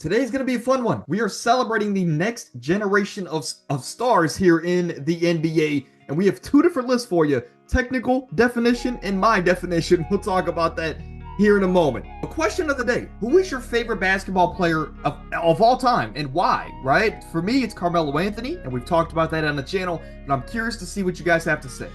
Today's going to be a fun one. We are celebrating the next generation of stars here in the NBA, and we have two different lists for you. Technical definition and my definition. We'll talk about that here in a moment. The question of the day: who is your favorite basketball player of all time and why, right? For me, it's Carmelo Anthony, and we've talked about that on the channel, and I'm curious to see what you guys have to say.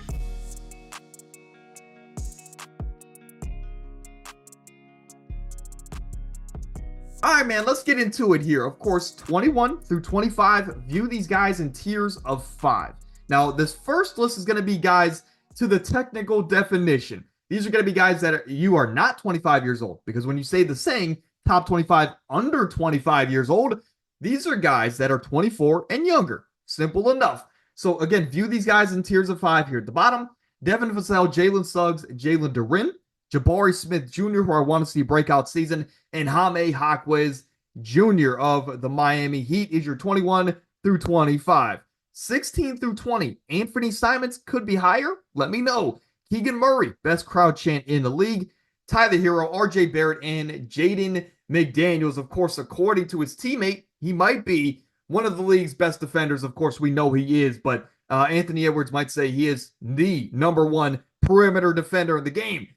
All right, man, let's get into it here. Of course, 21 through 25, view these guys in tiers of 5. Now, this first list is going to be guys to the technical definition. These are going to be guys that you are not 25 years old, because when you say the saying, top 25 under 25 years old, these are guys that are 24 and younger. Simple enough. So, again, view these guys in tiers of 5 here at the bottom. Devin Vassell, Jalen Suggs, Jalen Duren, Jabari Smith Jr., who I want to see breakout season, and Jaime Jaquez Jr. of the Miami Heat is your 21 through 25. 16 through 20, Anthony Simons could be higher. Let me know. Keegan Murray, best crowd chant in the league. Ty the Hero, RJ Barrett, and Jaden McDaniels. Of course, according to his teammate, he might be one of the league's best defenders. Of course, we know he is, but Anthony Edwards might say he is the #1 perimeter defender in the game.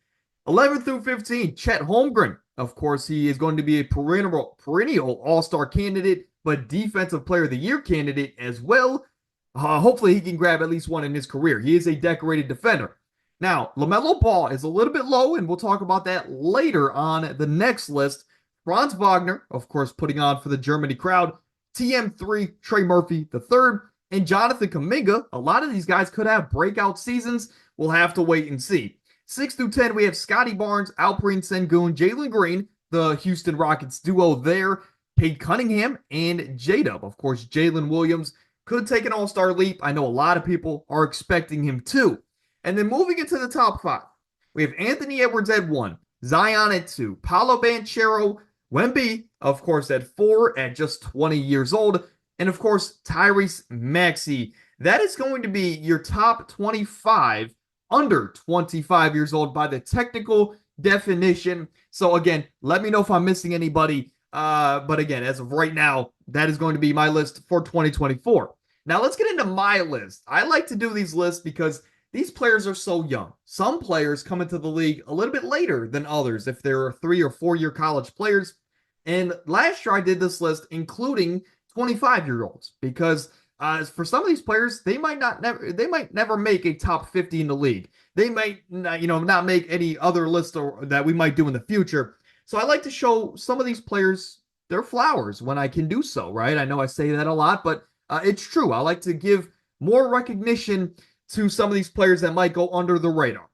11 through 15, Chet Holmgren. Of course, he is going to be a perennial all-star candidate, but defensive player of the year candidate as well. Hopefully, he can grab at least one in his career. He is a decorated defender. Now, LaMelo Ball is a little bit low, and we'll talk about that later on the next list. Franz Wagner, of course, putting on for the Germany crowd. TM3, Trey Murphy III, and Jonathan Kuminga. A lot of these guys could have breakout seasons. We'll have to wait and see. 6 through 10, we have Scotty Barnes, Alperen Sengun, Jalen Green, the Houston Rockets duo there, Kade Cunningham, and J-Dub. Of course, Jalen Williams could take an all-star leap. I know a lot of people are expecting him to. And then moving into the top 5, we have Anthony Edwards at 1, Zion at 2, Paolo Banchero, Wemby, of course, at 4 at just 20 years old, and of course, Tyrese Maxey. That is going to be your top 25 under 25 years old by the technical definition. So again, let me know if I'm missing anybody. But again, as of right now, that is going to be my list for 2024. Now let's get into my list. I like to do these lists because these players are so young. Some players come into the league a little bit later than others if they're 3 or 4 year college players. And last year I did this list including 25-year-olds because for some of these players, they might never make a top 50 in the league. They might not make any other list that we might do in the future. So I like to show some of these players their flowers when I can do so, right? I know I say that a lot, but it's true. I like to give more recognition to some of these players that might go under the radar.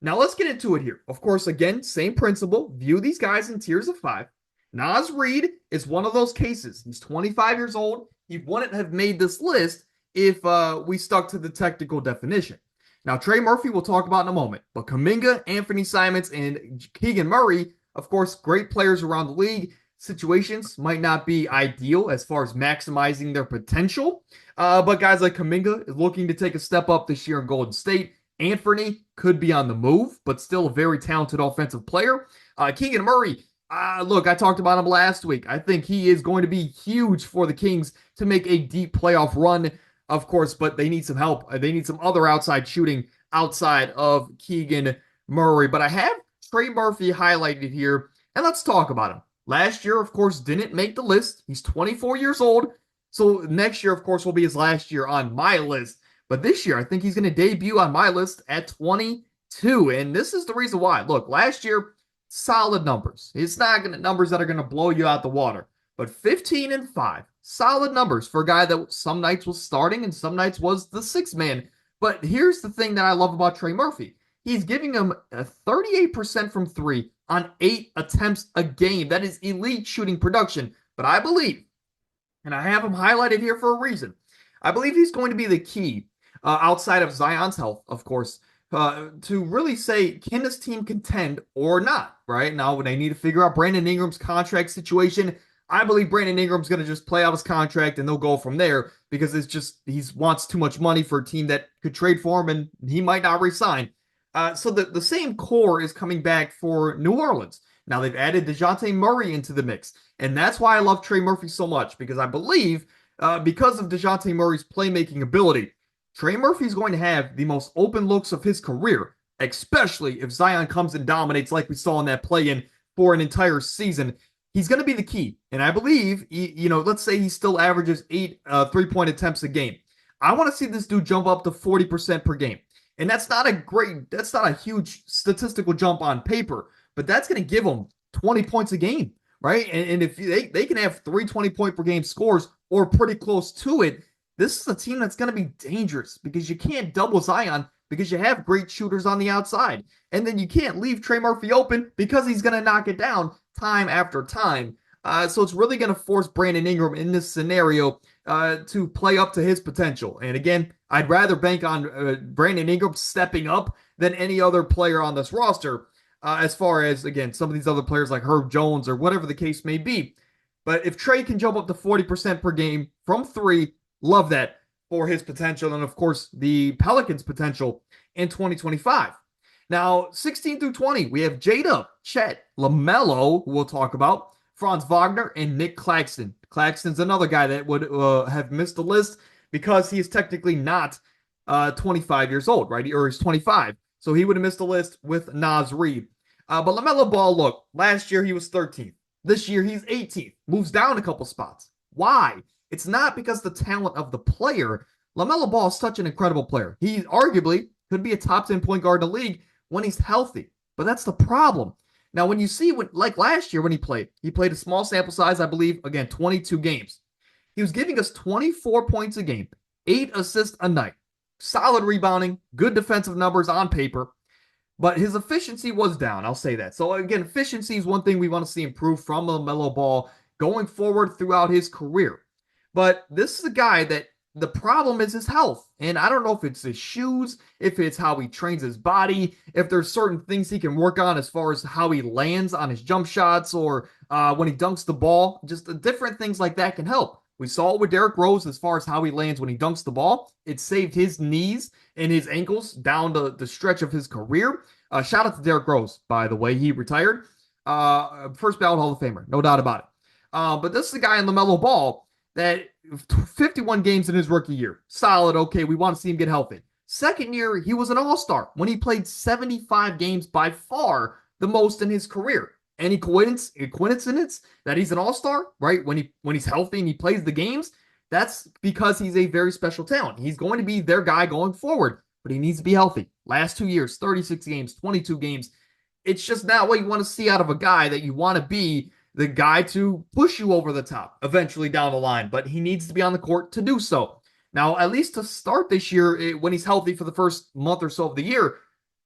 Now let's get into it here. Of course, again, same principle. View these guys in tiers of 5. Naz Reid is one of those cases. He's 25 years old. He wouldn't have made this list if we stuck to the technical definition. Now, Trey Murphy we'll talk about in a moment. But Kuminga, Anthony Simons, and Keegan Murray, of course, great players around the league. Situations might not be ideal as far as maximizing their potential. But guys like Kuminga is looking to take a step up this year in Golden State. Anthony could be on the move, but still a very talented offensive player. Keegan Murray, look, I talked about him last week. I think he is going to be huge for the Kings to make a deep playoff run, of course, but they need some help. They need some other outside shooting outside of Keegan Murray. But I have Trey Murphy highlighted here, and let's talk about him. Last year, of course, didn't make the list. He's 24 years old. So next year, of course, will be his last year on my list. But this year, I think he's going to debut on my list at 22. And this is the reason why. Look, last year, solid numbers. It's not numbers that are going to blow you out the water. But 15 and 5, solid numbers for a guy that some nights was starting and some nights was the sixth man. But here's the thing that I love about Trey Murphy. He's giving him a 38% from 3 on 8 attempts a game. That is elite shooting production. But I believe, and I have him highlighted here for a reason, I believe he's going to be the key, outside of Zion's health, of course, to really say, can this team contend or not, right? Now, they need to figure out Brandon Ingram's contract situation. I believe Brandon Ingram's going to just play out his contract and they'll go from there because it's just he wants too much money for a team that could trade for him and he might not resign. So the same core is coming back for New Orleans. Now they've added DeJounte Murray into the mix. And that's why I love Trey Murphy so much, because I believe because of DeJounte Murray's playmaking ability, Trey Murphy is going to have the most open looks of his career, especially if Zion comes and dominates like we saw in that play-in for an entire season. He's going to be the key. And I believe, let's say he still averages 8 3-point attempts a game. I want to see this dude jump up to 40% per game. And that's not a huge statistical jump on paper, but that's going to give him 20 points a game, right? And if they can have 3 20-point per game scores or pretty close to it, this is a team that's going to be dangerous because you can't double Zion because you have great shooters on the outside. And then you can't leave Trey Murphy open because he's going to knock it down time after time. So it's really going to force Brandon Ingram in this scenario to play up to his potential. And again, I'd rather bank on Brandon Ingram stepping up than any other player on this roster, as far as, again, some of these other players like Herb Jones or whatever the case may be. But if Trey can jump up to 40% per game from 3, love that for his potential. And of course, the Pelicans' potential in 2025. Now, 16 through 20, we have Jada, Chet, LaMelo, who we'll talk about, Franz Wagner, and Nick Claxton. Claxton's another guy that would have missed the list because he is technically not 25 years old, right? Or he's 25. So he would have missed the list with Naz Reid. But LaMelo Ball, look, last year he was 13th. This year he's 18th. Moves down a couple spots. Why? It's not because the talent of the player. LaMelo Ball is such an incredible player. He arguably could be a top 10 point guard in the league when he's healthy. But that's the problem. Now, when you see, like last year when he played a small sample size, I believe, again, 22 games. He was giving us 24 points a game, 8 assists a night, solid rebounding, good defensive numbers on paper, but his efficiency was down, I'll say that. So, again, efficiency is one thing we want to see improve from LaMelo Ball going forward throughout his career. But this is a guy that the problem is his health. And I don't know if it's his shoes, if it's how he trains his body, if there's certain things he can work on as far as how he lands on his jump shots or when he dunks the ball. Just different things like that can help. We saw it with Derrick Rose as far as how he lands when he dunks the ball. It saved his knees and his ankles down the stretch of his career. Shout out to Derrick Rose, by the way. He retired. First ballot Hall of Famer, no doubt about it. But this is a guy in LaMelo Ball that 51 games in his rookie year. Solid, okay, we want to see him get healthy. Second year, he was an all-star when he played 75 games, by far the most in his career. Any coincidence that he's an all-star, right? When he's healthy and he plays the games, that's because he's a very special talent. He's going to be their guy going forward, but he needs to be healthy. Last 2 years, 36 games, 22 games. It's just not what you want to see out of a guy that you want to be the guy to push you over the top eventually down the line, but he needs to be on the court to do so. Now, at least to start this year, when he's healthy for the first month or so of the year,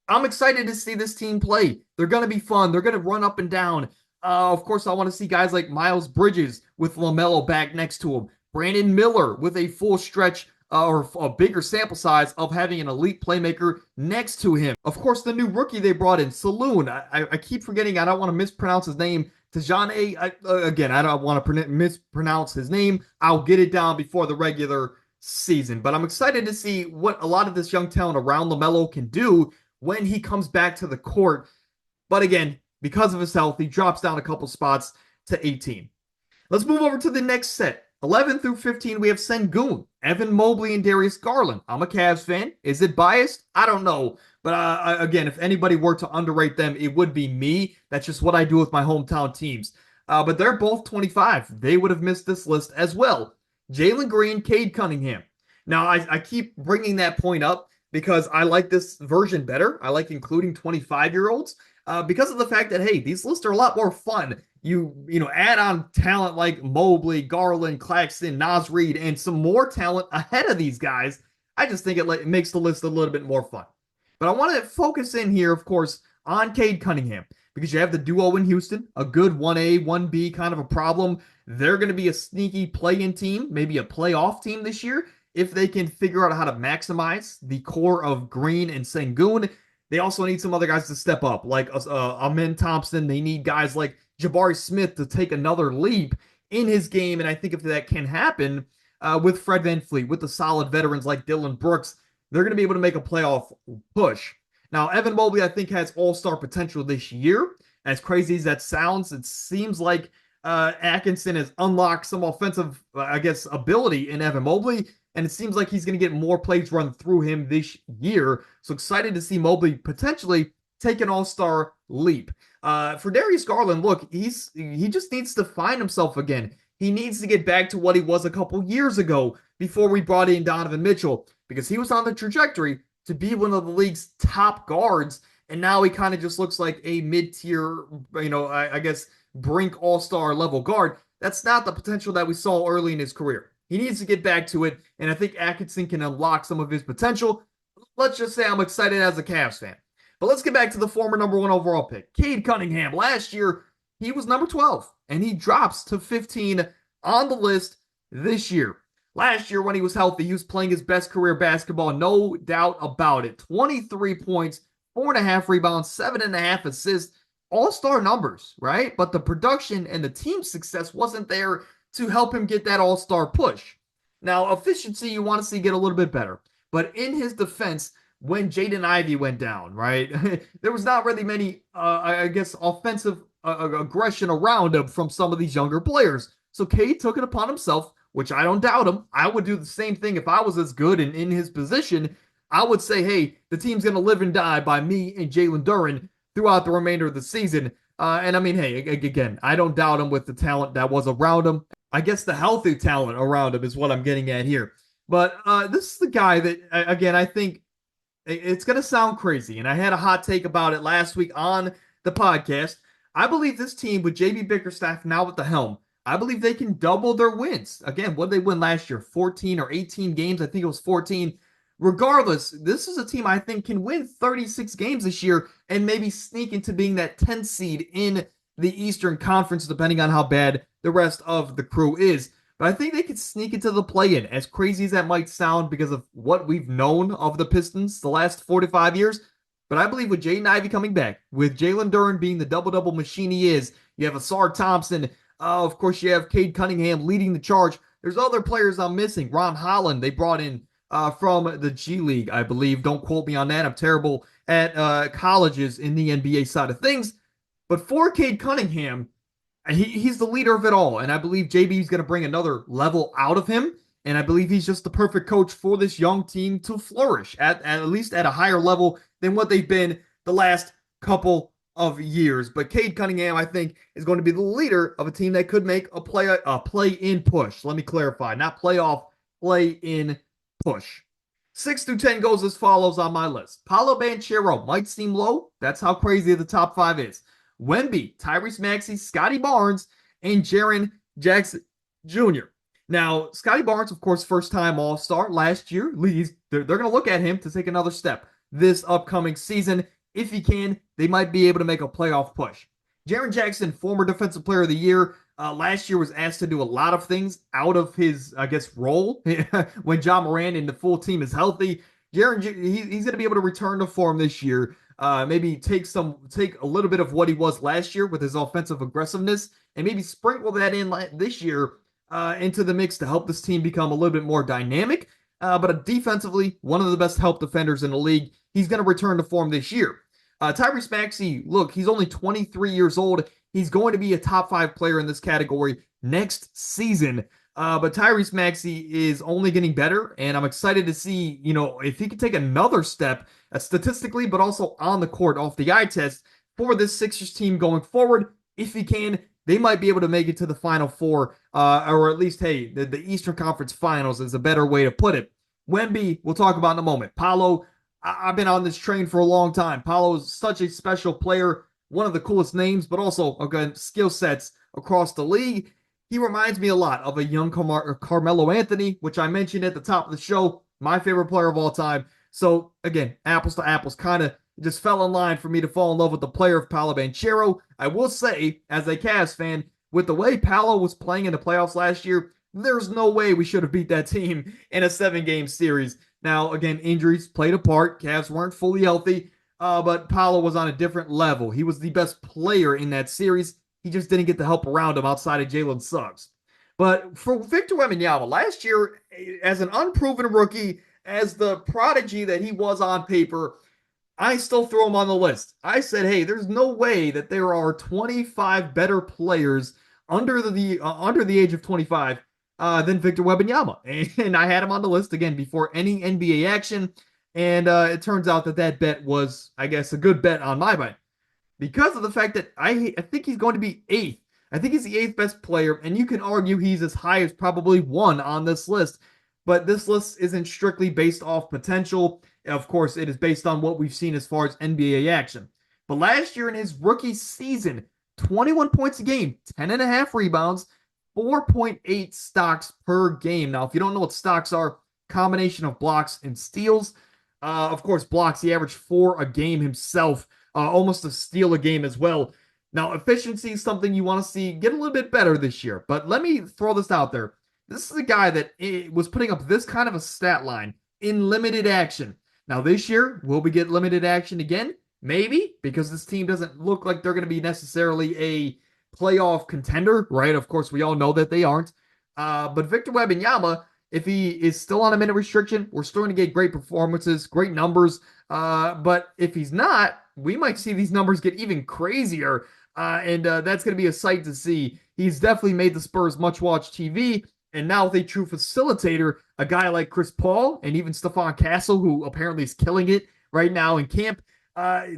I'm excited to see this team play. They're going to be fun. They're going to run up and down. Of course, I want to see guys like Miles Bridges with LaMelo back next to him. Brandon Miller with a full stretch or a bigger sample size of having an elite playmaker next to him. Of course, the new rookie they brought in, Saloon. I keep forgetting. I don't want to mispronounce his name. Tajane, again, I don't want to mispronounce his name. I'll get it down before the regular season. But I'm excited to see what a lot of this young talent around LaMelo can do when he comes back to the court. But again, because of his health, he drops down a couple spots to 18. Let's move over to the next set. 11 through 15, we have Sengun, Evan Mobley, and Darius Garland. I'm a Cavs fan. Is it biased? I don't know. But again, if anybody were to underrate them, it would be me. That's just what I do with my hometown teams. But they're both 25. They would have missed this list as well. Jalen Green, Kade Cunningham. Now, I keep bringing that point up because I like this version better. I like including 25-year-olds because of the fact that, hey, these lists are a lot more fun. You add on talent like Mobley, Garland, Claxton, Naz Reid, and some more talent ahead of these guys. I just think it makes the list a little bit more fun. But I want to focus in here, of course, on Kade Cunningham because you have the duo in Houston, a good 1A, 1B kind of a problem. They're going to be a sneaky play-in team, maybe a playoff team this year if they can figure out how to maximize the core of Green and Sengun. They also need some other guys to step up, like Amen Thompson. They need guys like Jabari Smith to take another leap in his game, and I think if that can happen with Fred VanVleet, with the solid veterans like Dylan Brooks, they're going to be able to make a playoff push. Now, Evan Mobley, I think, has all-star potential this year. As crazy as that sounds, it seems like Atkinson has unlocked some offensive, I guess, ability in Evan Mobley, and it seems like he's going to get more plays run through him this year. So excited to see Mobley potentially take an all-star leap. For Darius Garland, look, he just needs to find himself again. He needs to get back to what he was a couple years ago before we brought in Donovan Mitchell, because he was on the trajectory to be one of the league's top guards, and now he kind of just looks like a mid-tier, I guess brink all-star level guard. That's not the potential that we saw early in his career. He needs to get back to it, and I think Atkinson can unlock some of his potential. Let's just say I'm excited as a Cavs fan. But let's get back to the former number 1 overall pick, Kade Cunningham. Last year, he was number 12, and he drops to 15 on the list this year. Last year, when he was healthy, he was playing his best career basketball, no doubt about it. 23 points, 4.5 rebounds, 7.5 assists, all-star numbers, right? But the production and the team success wasn't there to help him get that all-star push. Now, efficiency, you want to see get a little bit better. But in his defense, when Jaden Ivey went down, right, there was not really many, offensive aggression around him from some of these younger players. So Kade took it upon himself, which I don't doubt him. I would do the same thing if I was as good and in his position. I would say, hey, the team's going to live and die by me and Jalen Duren throughout the remainder of the season. And I mean, hey, again, I don't doubt him with the talent that was around him. I guess the healthy talent around him is what I'm getting at here. But this is the guy that, again, I think it's going to sound crazy. And I had a hot take about it last week on the podcast. I believe this team with JB Bickerstaff now at the helm, I believe they can double their wins. Again, what did they win last year? 14 or 18 games? I think it was 14. Regardless, this is a team I think can win 36 games this year and maybe sneak into being that 10th seed in the Eastern Conference, depending on how bad the rest of the crew is. But I think they could sneak into the play-in, as crazy as that might sound because of what we've known of the Pistons the last 45 years. But I believe with Jaden Ivey coming back, with Jalen Duren being the double-double machine he is, you have Asar Thompson, of course you have Kade Cunningham leading the charge. There's other players I'm missing. Ron Holland, they brought in from the G League, I believe. Don't quote me on that. I'm terrible at colleges in the NBA side of things. But for Kade Cunningham, he's the leader of it all. And I believe JB is going to bring another level out of him. And I believe he's just the perfect coach for this young team to flourish at least at a higher level than what they've been the last couple of years. But Kade Cunningham, I think, is going to be the leader of a team that could make a play-in push. Let me clarify. Not playoff, play-in push. 6 through 10 goes as follows on my list. Paolo Banchero might seem low. That's how crazy the top 5 is. Wemby, Tyrese Maxey, Scotty Barnes, and Jaren Jackson Jr. Now, Scotty Barnes, of course, first-time All-Star last year. They're going to look at him to take another step this upcoming season. If he can, they might be able to make a playoff push. Jaren Jackson, former Defensive Player of the Year, last year was asked to do a lot of things out of his, role when Ja Morant and the full team is healthy. Jaren, he's going to be able to return to form this year. Maybe take a little bit of what he was last year with his offensive aggressiveness and maybe sprinkle that in this year into the mix to help this team become a little bit more dynamic. But defensively, one of the best help defenders in the league. He's going to return to form this year. Tyrese Maxey, look, he's only 23 years old. He's going to be a top 5 player in this category next season. But Tyrese Maxey is only getting better, and I'm excited to see, if he can take another step statistically, but also on the court off the eye test for this Sixers team going forward. If he can, they might be able to make it to the Final Four, or at least, hey, the Eastern Conference Finals is a better way to put it. Wemby, we'll talk about in a moment. Paolo, I've been on this train for a long time. Paolo is such a special player, one of the coolest names, but also, again, skill sets across the league. He reminds me a lot of a young Carmelo Anthony, which I mentioned at the top of the show, my favorite player of all time. So, again, apples to apples, kind of just fell in line for me to fall in love with the player of Paolo Banchero. I will say, as a Cavs fan, with the way Paolo was playing in the playoffs last year, there's no way we should have beat that team in a 7-game series. Now, again, injuries played a part. Cavs weren't fully healthy, but Paolo was on a different level. He was the best player in that series. He just didn't get the help around him outside of Jalen Suggs. But for Victor Wembanyama, last year, as an unproven rookie, as the prodigy that he was on paper, I still throw him on the list. I said, hey, there's no way that there are 25 better players under the age of 25 than Victor Wembanyama, and I had him on the list again before any NBA action. And it turns out that that bet was, I guess, a good bet on my mind because of the fact that I think he's going to be eighth. I think he's the eighth best player, and you can argue he's as high as probably one on this list. But this list isn't strictly based off potential. Of course, it is based on what we've seen as far as NBA action. But last year in his rookie season, 21 points a game, 10 and a half rebounds, 4.8 stocks per game. Now, if you don't know what stocks are, combination of blocks and steals. Of course, blocks, he averaged 4 a game himself, almost a steal a game as well. Now, efficiency is something you want to see get a little bit better this year. But let me throw this out there. This is a guy that was putting up this kind of a stat line in limited action. Now, this year, will we get limited action again? Maybe, because this team doesn't look like they're going to be necessarily a playoff contender, right? Of course, we all know that they aren't. But Victor Wembanyama, if he is still on a minute restriction, we're still going to get great performances, great numbers. But if he's not, we might see these numbers get even crazier. And that's going to be a sight to see. He's definitely made the Spurs much watch TV. And now with a true facilitator, a guy like Chris Paul and even Stephon Castle, who apparently is killing it right now in camp,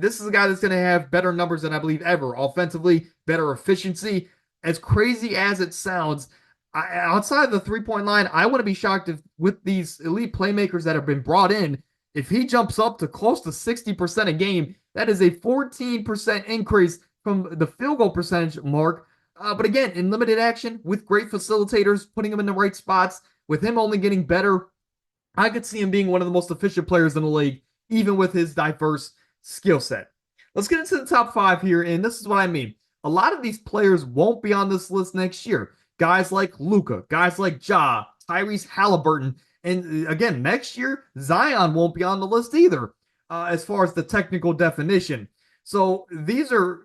this is a guy that's going to have better numbers than I believe ever. Offensively, better efficiency. As crazy as it sounds, outside of the three-point line, I wouldn't be shocked if with these elite playmakers that have been brought in, if he jumps up to close to 60% a game, that is a 14% increase from the field goal percentage mark. But again, in limited action, with great facilitators, putting him in the right spots, with him only getting better, I could see him being one of the most efficient players in the league, even with his diverse skill set. Let's get into the top 5 here, and this is what I mean. A lot of these players won't be on this list next year. Guys like Luka, guys like Ja, Tyrese Halliburton, and again, next year, Zion won't be on the list either, as far as the technical definition. So these are,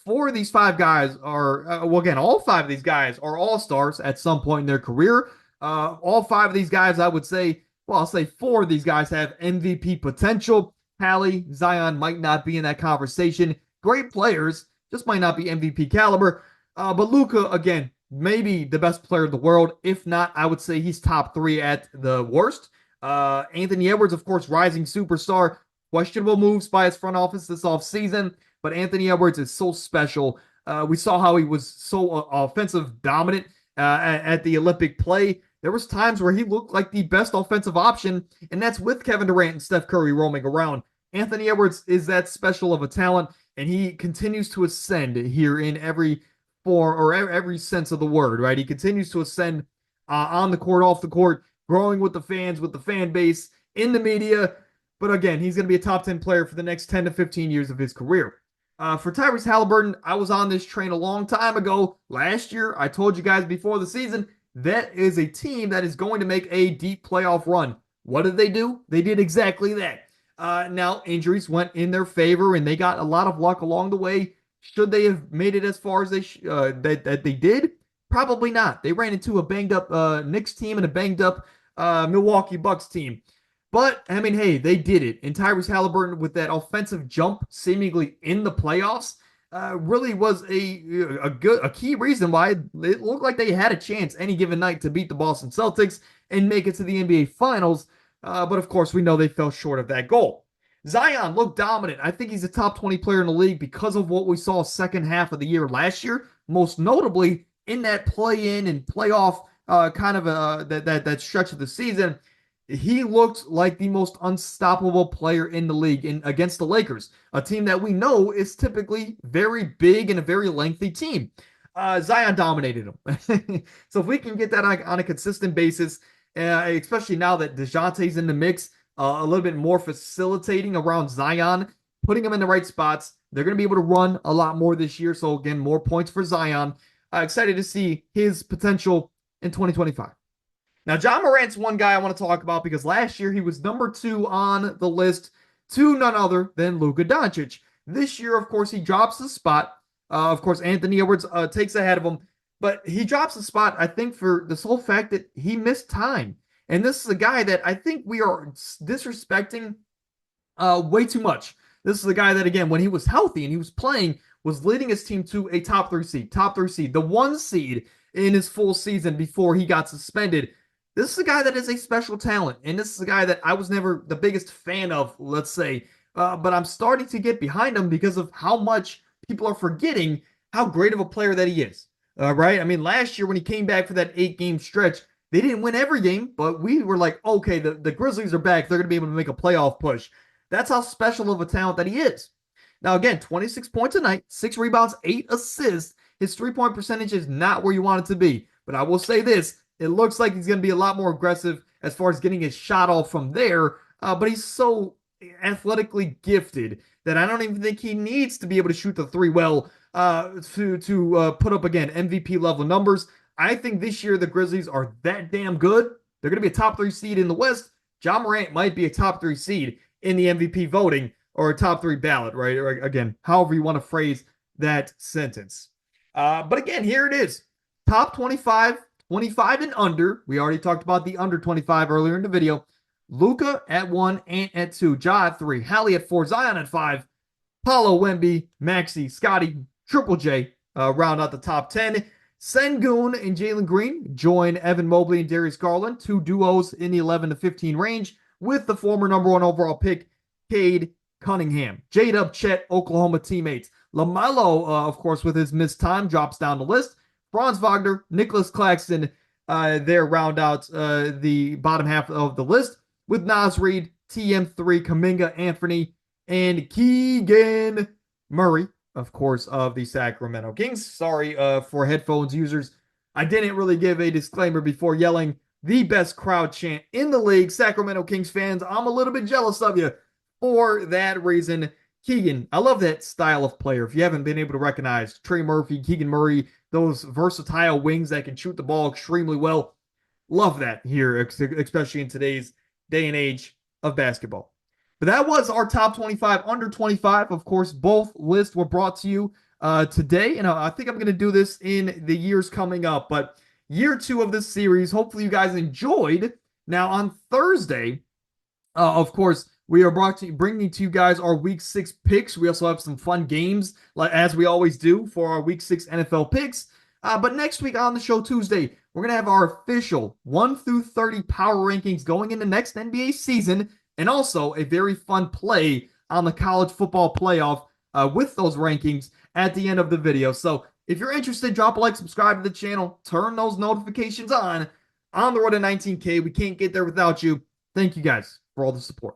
4 of these 5 guys are, well, again, all 5 of these guys are all-stars at some point in their career. All 5 of these guys, I would say, well, I'll say 4 of these guys have MVP potential. Hallie, Zion might not be in that conversation. Great players, just might not be MVP caliber. But Luka, again, maybe the best player in the world. If not, I would say he's top 3 at the worst. Anthony Edwards, of course, rising superstar. Questionable moves by his front office this offseason, but Anthony Edwards is so special. We saw how he was so offensive dominant at the Olympic play. There was times where he looked like the best offensive option, and that's with Kevin Durant and Steph Curry roaming around. Anthony Edwards is that special of a talent, and he continues to ascend here in every form or every sense of the word, right? He continues to ascend on the court, off the court, growing with the fans, with the fan base, in the media. But again, he's going to be a top 10 player for the next 10 to 15 years of his career. For Tyrese Halliburton, I was on this train a long time ago. Last year, I told you guys before the season, that is a team that is going to make a deep playoff run. What did they do? They did exactly that. Now, injuries went in their favor, and they got a lot of luck along the way. Should they have made it as far as that they did? Probably not. They ran into a banged-up Knicks team and a banged-up Milwaukee Bucks team. But, I mean, hey, they did it. And Tyrese Halliburton, with that offensive jump seemingly in the playoffs, really was a key reason why it looked like they had a chance any given night to beat the Boston Celtics and make it to the NBA Finals. But, of course, we know they fell short of that goal. Zion looked dominant. I think he's a top 20 player in the league because of what we saw second half of the year last year, most notably in that play-in and playoff that stretch of the season. He looked like the most unstoppable player in the league against the Lakers, a team that we know is typically very big and a very lengthy team. Zion dominated him. So if we can get that on a consistent basis, especially now that DeJounte's in the mix, a little bit more facilitating around Zion, putting him in the right spots, they're going to be able to run a lot more this year. So again, more points for Zion. Excited to see his potential in 2025. Now, Ja Morant's one guy I want to talk about because last year he was number 2 on the list to none other than Luka Doncic. This year, of course, he drops the spot. Of course, Anthony Edwards takes ahead of him, but he drops the spot, I think, for the sole fact that he missed time. And this is a guy that I think we are disrespecting way too much. This is a guy that, again, when he was healthy and he was playing, was leading his team to a top three seed, the 1 seed in his full season before he got suspended. This is a guy that is a special talent, and this is a guy that I was never the biggest fan of, let's say, but I'm starting to get behind him because of how much people are forgetting how great of a player that he is. Right? I mean, last year when he came back for that 8-game stretch, they didn't win every game, but we were like, okay, the Grizzlies are back. They're going to be able to make a playoff push. That's how special of a talent that he is. Now, again, 26 points a night, 6 rebounds, 8 assists. His three-point percentage is not where you want it to be. But I will say this, it looks like he's going to be a lot more aggressive as far as getting his shot off from there. But he's so athletically gifted that I don't even think he needs to be able to shoot the three well to put up, again, MVP level numbers. I think this year the Grizzlies are that damn good. They're going to be a top 3 seed in the West. Ja Morant might be a top 3 seed in the MVP voting or a top 3 ballot, right? Or again, however you want to phrase that sentence. But again, here it is. Top 25, 25 and under. We already talked about the under 25 earlier in the video. Luka at 1, Ant at 2, Ja at 3, Hallie at 4, Zion at 5, Paolo, Wemby, Maxey, Scotty, Triple J round out the top 10. Sengun and Jalen Green join Evan Mobley and Darius Garland, 2 duos in the 11 to 15 range, with the former number 1 overall pick, Kade Cunningham. J-Dub, Chet, Oklahoma teammates. LaMelo, of course, with his missed time, drops down the list. Franz Wagner, Nicholas Claxton, there round out the bottom half of the list, with Nas Reed, TM3, Kuminga, Anthony, and Keegan Murray, of course, of the Sacramento Kings. Sorry for headphones users. I didn't really give a disclaimer before yelling the best crowd chant in the league. Sacramento Kings fans, I'm a little bit jealous of you for that reason. Keegan, I love that style of player. If you haven't been able to recognize Trey Murphy, Keegan Murray, those versatile wings that can shoot the ball extremely well, love that here, especially in today's day and age of basketball. But that was our top 25, under 25. Of course, both lists were brought to you today. And I think I'm going to do this in the years coming up. But year 2 of this series, hopefully you guys enjoyed. Now, on Thursday, of course, we are bringing to you guys our Week 6 picks. We also have some fun games, as we always do, for our Week 6 NFL picks. But next week on the show, Tuesday, we're going to have our official 1 through 30 power rankings going into next NBA season, and also a very fun play on the college football playoff with those rankings at the end of the video. So if you're interested, drop a like, subscribe to the channel, turn those notifications on the road to 19K. We can't get there without you. Thank you guys for all the support.